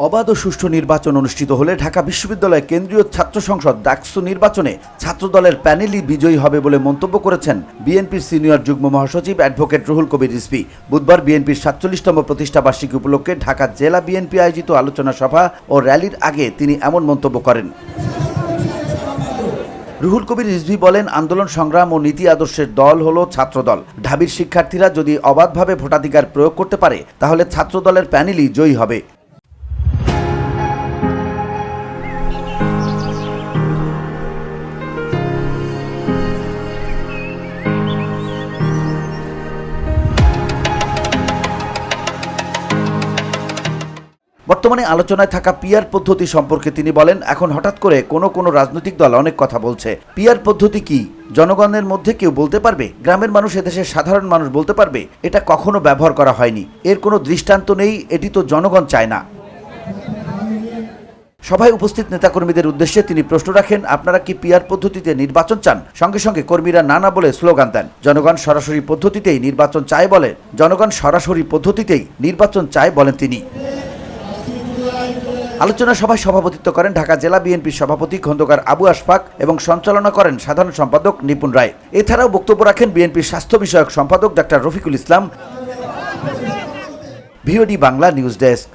অবাধ ও সুষ্ঠু নির্বাচন অনুষ্ঠিত হলে ঢাকা বিশ্ববিদ্যালয় কেন্দ্রীয় ছাত্র সংসদ ডাকসু নির্বাচনে ছাত্রদলের প্যানেলই বিজয়ী হবে বলে মন্তব্য করেছেন বিএনপির সিনিয়র যুগ্ম মহাসচিব অ্যাডভোকেট রুহুল কবির রিজভী। বুধবার বিএনপির ৪৭তম প্রতিষ্ঠাবার্ষিকী উপলক্ষে ঢাকা জেলা বিএনপি আয়োজিত আলোচনা সভা ও র্যালির আগে তিনি এমন মন্তব্য করেন। রুহুল কবির রিজভী বলেন, আন্দোলন সংগ্রাম ও নীতি আদর্শের দল হলো ছাত্রদল। ঢাবির শিক্ষার্থীরা যদি অবাধভাবে ভোটাধিকার প্রয়োগ করতে পারে তাহলে ছাত্রদলের প্যানেলই জয়ী হবে। বর্তমানে আলোচনায় থাকা পিআর পদ্ধতি সম্পর্কে তিনি বলেন, এখন হঠাৎ করে কোনো রাজনৈতিক দল অনেক কথা বলছে। পিআর পদ্ধতি কি জনগণের মধ্যে কেউ বলতে পারবে? গ্রামের মানুষ, এদেশের সাধারণ মানুষ বলতে পারবে? এটা কখনো ব্যবহার করা হয়নি, এর কোনো দৃষ্টান্ত নেই, এটি তো জনগণ চায় না। সভায় উপস্থিত নেতাকর্মীদের উদ্দেশ্যে তিনি প্রশ্ন রাখেন, আপনারা কি পিআর পদ্ধতিতে নির্বাচন চান? সঙ্গে সঙ্গে কর্মীরা না বলে স্লোগান দেন। জনগণ সরাসরি পদ্ধতিতেই নির্বাচন চায় বলেন তিনি। আলোচনা সভায় সভাপতিত্ব করেন ঢাকা জেলা বিএনপির সভাপতি খন্দকার আবু আশফাক এবং সঞ্চালনা করেন সাধারণ সম্পাদক নিপুণ রায়। এছাড়াও বক্তব্য রাখেন বিএনপির স্বাস্থ্য বিষয়ক সম্পাদক doctor Rafiqul Islam. VOD Bangla news desk.